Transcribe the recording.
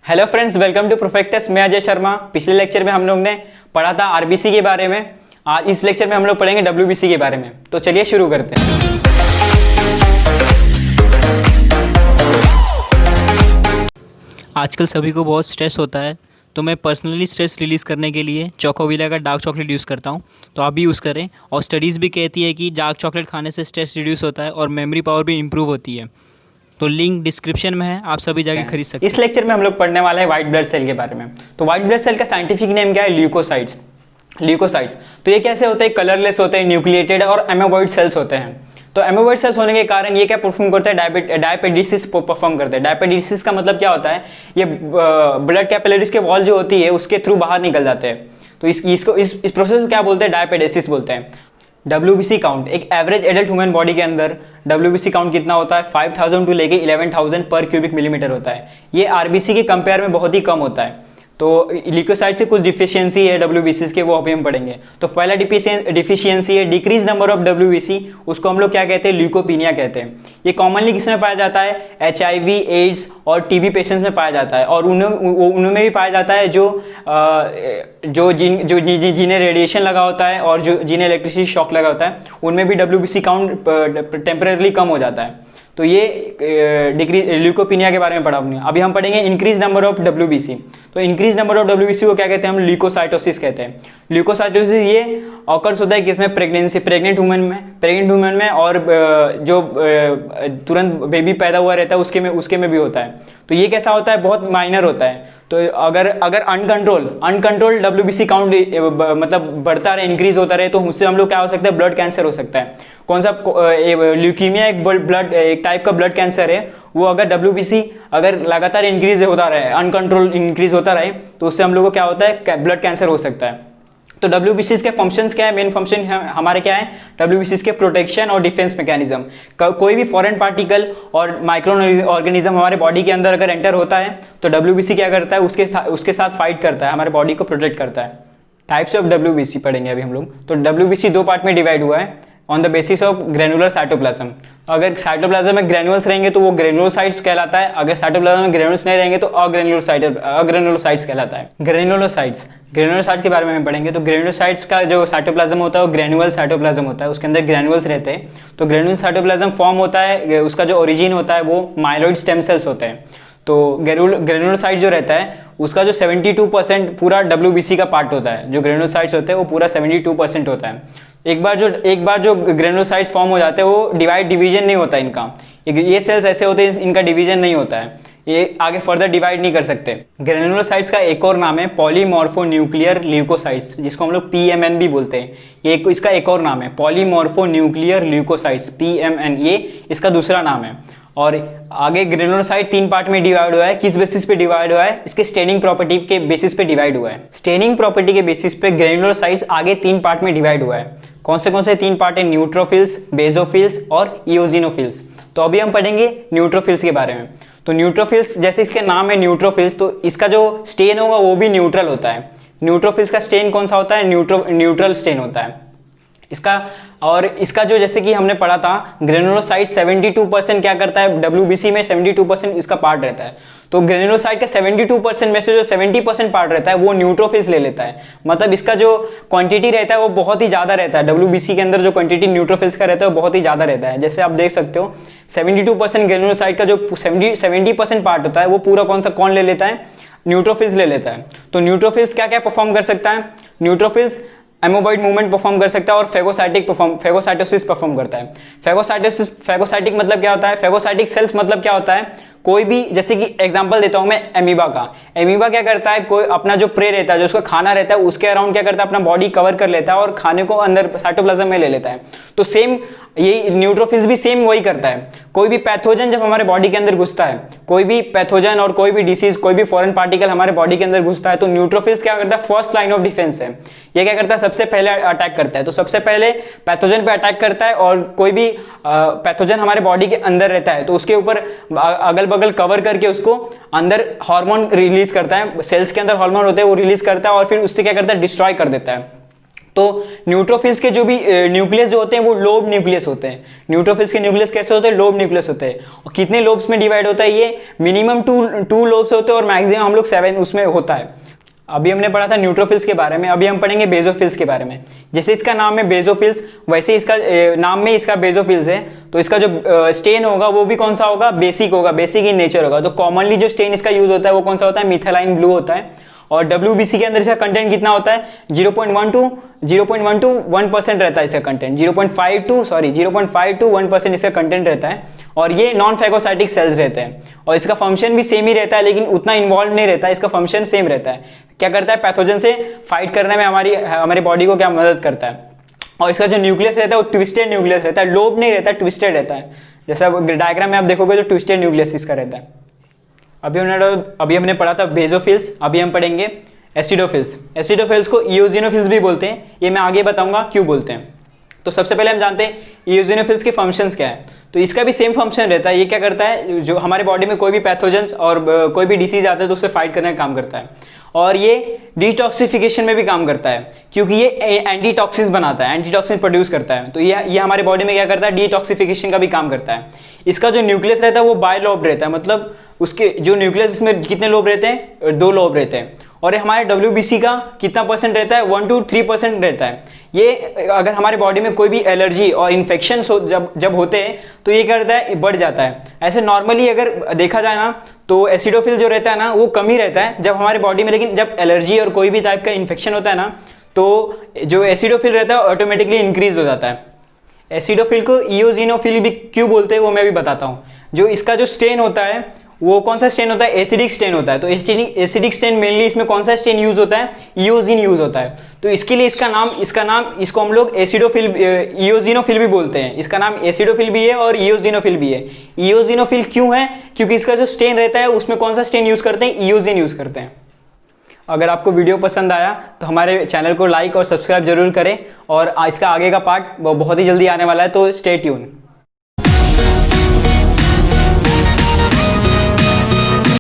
Hello friends, welcome to प्रोफेक्टस। मैं अजय शर्मा। पिछले लेक्चर में हम लोग ने पढ़ा था आरबीसी के बारे में। आज इस लेक्चर में हम लोग पढ़ेंगे डब्ल्यूबीसी के बारे में। तो चलिए शुरू करते हैं। आजकल सभी को बहुत स्ट्रेस होता है, तो मैं पर्सनली स्ट्रेस रिलीज़ करने के लिए चोकोविला का डार्क चॉकलेट यूज़ करता हूँ। तो आप भी यूज़ करें। और स्टडीज़ भी कहती है कि डार्क चॉकलेट खाने से स्ट्रेस रिड्यूस होता है और मेमोरी पावर भी इम्प्रूव होती है। तो लिंक डिस्क्रिप्शन में है, आप सभी जाके खरीद सकते हैं। इस लेक्चर में हम लोग पढ़ने वाले हैं व्हाइट ब्लड सेल के बारे में। तो व्हाइट ब्लड सेल का साइंटिफिक नेम क्या है? ल्यूकोसाइट्स। ल्यूकोसाइट्स तो ये कैसे होते हैं? कलरलेस होते हैं, न्यूक्लिएटेड और एमोबॉइड सेल्स होते हैं। तो एमोबॉइड सेल्स होने के कारण ये क्या परफॉर्म करते हैं? डायपेडिसिस परफॉर्म करते हैं। डायपेडिसिस का मतलब क्या होता है? ये ब्लड कैपिलरीज के वॉल जो होती है उसके थ्रू बाहर निकल जाते हैं। तो इस प्रोसेस को क्या बोलते हैं? डायपेडिसिस बोलते हैं। डब्ल्यूबीसी काउंट, एक एवरेज एडल्ट ह्यूमन बॉडी के अंदर डब्ल्यूबीसी काउंट कितना होता है? 5000 टू लेके 11000 पर क्यूबिक मिलीमीटर होता है। ये आरबीसी के कंपेयर में बहुत ही कम होता है। तो ल्यूकोसाइट से कुछ डिफिशियंसी है डब्ल्यूबीसी के, वो अभी हम पढ़ेंगे। तो पहला डिफिशियंसी है डिक्रीज नंबर ऑफ डब्ल्यूबीसी। उसको हम लोग क्या कहते हैं? ल्यूकोपीनिया कहते हैं। ये कॉमनली किसमें पाया जाता है? HIV, एड्स और टीबी पेशेंट्स में पाया जाता है। और उनमें भी पाया जाता है जिन्हें रेडिएशन लगा होता है और जिन्हें इलेक्ट्रिसिटी शॉक लगा होता है, उनमें भी डब्ल्यूबीसी काउंट टेम्परेरली कम हो जाता है। तो ये डिक्रीज ल्यूकोपीनिया के बारे में पढ़ा हमने। अभी हम पढ़ेंगे इंक्रीज नंबर ऑफ डब्ल्यूबीसी। तो इंक्रीज नंबर ऑफ डब्ल्यूबीसी को क्या कहते हैं? हम ल्यूकोसाइटोसिस कहते हैं। ल्यूकोसाइटोसिस ये ऑकर्स होता है किसमें? प्रेग्नेंट वुमेन में और जो तुरंत बेबी पैदा हुआ रहता है उसके में भी होता है। तो ये कैसा होता है? बहुत माइनर होता है। तो अगर अनकंट्रोल डब्ल्यूबीसी काउंट मतलब बढ़ता रहे, इंक्रीज होता रहे, तो उससे हम लोग क्या हो सकता है? ब्लड कैंसर हो सकता है। कौन सा? ल्यूकीमिया एक टाइप का ब्लड कैंसर है। वो अगर डब्ल्यूबीसी अगर लगातार इंक्रीज होता रहे, अनकंट्रोल इंक्रीज होता रहे, तो उससे हम लोग को क्या होता है? ब्लड कैंसर हो सकता है। तो डब्ल्यूबीसी के फंक्शंस क्या है? मेन फंक्शन हमारे क्या है डब्ल्यूबीसी के? प्रोटेक्शन और डिफेंस मैकेनिज्म। कोई भी फॉरेन पार्टिकल और माइक्रो ऑर्गेनिज्म हमारे बॉडी के अंदर अगर एंटर होता है तो डब्ल्यूबीसी क्या करता है? उसके साथ फाइट करता है, हमारे बॉडी को प्रोटेक्ट करता है। टाइप्स ऑफ डब्ल्यूबीसी पढ़ेंगे अभी हम लोग। तो डब्ल्यूबीसी दो पार्ट में डिवाइड हुआ है on the basis of granular cytoplasm. अगर साइटोप्लाज्म में ग्रेनुल्स रहेंगे तो वो ग्रेनुलोसाइट्स कहलाता है। अगर साइटोप्लाज्म में ग्रेनुल्स नहीं रहेंगे तो अग्रेनुलोसाइट्स कहलाता है। ग्रेनुलोसाइट्स के बारे में हम पढ़ेंगे। तो ग्रेनुलोसाइट्स का जो साइटोप्लाज्म होता है वो ग्रेनुअल साइटोप्लाज्म होता है। उसके अंदर ग्रेनुअल्स रहते हैं। तो ग्रेनुअल साइटोप्लाज्म फॉर्म होता है, उसका जो ओरिजिन होता है वो माइलॉइड स्टेम सेल्स होते हैं। तो ग्रेनुलोसाइट जो रहता है उसका जो 72% पूरा डब्ल्यूबीसी का पार्ट होता है। जो ग्रेनुलोसाइट्स होते हैं वो पूरा 72% होता है। एक बार जो ग्रेनुलोसाइट्स फॉर्म हो जाते हैं वो डिवीजन नहीं होता इनका। ये सेल्स ऐसे होते हैं इनका डिवीजन नहीं होता है, ये आगे फर्दर डिवाइड नहीं कर सकते। ग्रेनुलोसाइट्स का एक और नाम है पॉलीमॉर्फोन्यूक्लियर ल्यूकोसाइट्स, जिसको हम लोग PMN भी बोलते हैं। ये इसका एक और नाम है पॉलीमॉर्फोन्यूक्लियर ल्यूकोसाइट्स, PMN, ये इसका दूसरा नाम है। और आगे ग्रेनुलोसाइट 3 पार्ट में डिवाइड हुआ है। किस बेसिस पे डिवाइड हुआ है? इसके स्टेनिंग प्रॉपर्टी के बेसिस पे डिवाइड हुआ है। स्टेनिंग प्रॉपर्टी के बेसिस पे ग्रेनुलोसाइट्स आगे 3 पार्ट में डिवाइड हुआ है। कौन से 3 पार्ट है? न्यूट्रोफिल्स, बेसोफिल्स और इओजिनोफिल्स। तो अभी हम पढ़ेंगे न्यूट्रोफिल्स के बारे में। तो न्यूट्रोफिल्स, जैसे इसके नाम है न्यूट्रोफिल्स, तो इसका जो स्टेन होगा वो भी न्यूट्रल होता है। न्यूट्रोफिल्स का स्टेन कौन सा होता है? न्यूट्रल स्टेन होता है इसका जो जैसे कि हमने पढ़ा था ग्रेनुलोसाइट 72% क्या करता है? डब्ल्यूबीसी में 72% इसका पार्ट रहता है। तो ग्रेनुलोसाइट का 72% में से जो 70% पार्ट रहता है वो न्यूट्रोफिल्स ले लेता है। मतलब इसका जो क्वांटिटी रहता है वो बहुत ही ज्यादा रहता है। डब्ल्यूबीसी के अंदर जो क्वांटिटी न्यूट्रोफिल्स का रहता है वो बहुत ही ज्यादा रहता है। जैसे आप देख सकते हो 72% ग्रेनुलोसाइट का जो 70% पार्ट होता है वो पूरा कौन ले लेता है? न्यूट्रोफिल्स ले लेता है। तो न्यूट्रोफिल्स क्या क्या परफॉर्म कर सकता है? न्यूट्रोफिल्स एमोबॉइड मूवमेंट परफॉर्म कर सकता है और फेगोसाइटोसिस परफॉर्म करता है। फेगोसाइटिक मतलब क्या होता है? फेगोसाइटिक सेल्स मतलब क्या होता है? कोई भी, जैसे कि एग्जांपल देता हूं मैं एमीबा का। एमीबा क्या करता है? कोई अपना जो प्रे रहता है, जो उसका खाना रहता है, उसके अराउंड क्या करता है? अपना बॉडी कवर कर लेता है और खाने को अंदर साइटोप्लाज्म में ले लेता है। तो सेम यही न्यूट्रोफिल्स भी सेम वही करता है। कोई भी पैथोजन जब हमारे बॉडी के अंदर घुसता है, कोई भी पैथोजन और कोई भी डिसीज, कोई भी फॉरेन पार्टिकल हमारे बॉडी के अंदर घुसता है, तो न्यूट्रोफिल्स क्या करता है? फर्स्ट लाइन ऑफ डिफेंस है। ये क्या करता है? सबसे पहले अटैक करता है। तो सबसे पहले पैथोजन पे अटैक करता है और कोई भी पैथोजन हमारे बॉडी के अंदर रहता है तो उसके ऊपर अगल बगल कवर करके उसको अंदर हार्मोन रिलीज करता है। सेल्स के अंदर हार्मोन होते हैं वो रिलीज करता है और फिर उससे क्या करता है? डिस्ट्रॉय कर देता है। तो न्यूट्रोफिल्स के जो भी न्यूक्लियस जो होते हैं वो लोब न्यूक्लियस होते हैं। न्यूट्रोफिल्स के न्यूक्लियस कैसे होते हैं? लोब न्यूक्लियस होते हैं। और कितने लोब्स में डिवाइड होता है ये? मिनिमम टू लोब्स होते हैं और मैक्सिमम हम लोग 7 उसमें होता है। अभी हमने पढ़ा था न्यूट्रोफिल्स के बारे में, अभी हम पढ़ेंगे बेसोफिल्स के बारे में। जैसे इसका नाम है बेसोफिल्स, वैसे इसका नाम में इसका बेसोफिल्स है, तो इसका जो स्टेन होगा वो भी कौन सा होगा? बेसिक होगा, बेसिक इन नेचर होगा। तो कॉमनली जो स्टेन इसका यूज होता है वो कौन सा होता है? मिथाइलाइन ब्लू होता है। और WBC के अंदर इसका कंटेंट कितना होता है? 0.1 to 1% रहता है इसका कंटेंट। 0.5 to 1% इसका कंटेंट रहता है। और ये नॉन फैगोसाइटिक सेल्स रहते हैं और इसका फंक्शन भी सेम ही रहता है, लेकिन उतना इन्वॉल्व नहीं रहता है। इसका फंक्शन सेम रहता है। क्या करता है? पैथोजन से फाइट करने में हमारी बॉडी को क्या मदद करता है। और इसका जो न्यूक्लियस रहता है वो ट्विस्टेड न्यूक्लियस रहता है, लोब नहीं रहता, ट्विस्टेड रहता है। जैसा डायग्राम में आप देखोगे तो ट्विस्टेड न्यूक्लियस इसका रहता है। अभी हमने पढ़ा था बेसोफिल्स, अभी हम पढ़ेंगे एसिडोफिल्स। एसिडोफिल्स को इओजिनोफिल्स भी बोलते हैं, ये मैं आगे बताऊंगा क्यों बोलते हैं। तो सबसे पहले हम जानते हैं इओजिनोफिल्स के फंक्शंस क्या है। तो इसका भी सेम फंक्शन रहता है। ये क्या करता है? जो हमारे बॉडी में कोई भी पैथोजेंस और कोई भी डिसीज आता है तो उससे फाइट करने का काम करता है। और ये डिटॉक्सिफिकेशन में भी काम करता है, क्योंकि ये एंटीटॉक्सिन्स बनाता है, एंटीटॉक्सिन प्रोड्यूस करता है। तो ये हमारे बॉडी में क्या करता है? डिटॉक्सिफिकेशन का भी काम करता है। इसका जो न्यूक्लियस रहता है वो बायलोब रहता है, मतलब उसके जो न्यूक्लियस इसमें कितने लोब रहते हैं? 2 लोब रहते हैं। और ये हमारे WBC का कितना परसेंट रहता है? 1 to 3% रहता है। ये अगर हमारे बॉडी में कोई भी एलर्जी और इन्फेक्शन जब होते हैं तो ये क्या करता है? बढ़ जाता है। ऐसे नॉर्मली अगर देखा जाए ना तो एसिडोफिल जो रहता है ना वो कम ही रहता है जब हमारे बॉडी में, लेकिन जब एलर्जी और कोई भी टाइप का इन्फेक्शन होता है ना तो जो एसिडोफिल रहता है ऑटोमेटिकली इंक्रीज हो जाता है। एसिडोफिल को इओजिनोफिल भी क्यों बोलते हैं वो मैं भी बताता हूँ। जो इसका जो स्टेन होता है वो कौन सा स्टेन होता है? एसिडिक स्टेन होता है। तो एसिडिक स्टेन मेनली इसमें कौन सा स्टेन यूज होता है? इओजिन यूज होता है। तो इसके लिए इसको हम लोग एसिडोफिल इओजिनोफिल भी बोलते हैं। इसका नाम एसिडोफिल भी है और इओजिनोफिल भी है। इओजिनोफिल क्यों है? क्योंकि इसका जो स्टेन रहता है उसमें कौन सा स्टेन यूज करते हैं? इओजिन यूज करते हैं। अगर आपको वीडियो पसंद आया तो हमारे चैनल को लाइक और सब्सक्राइब जरूर करें, और इसका आगे का पार्ट बहुत ही जल्दी आने वाला है, तो स्टे ट्यून।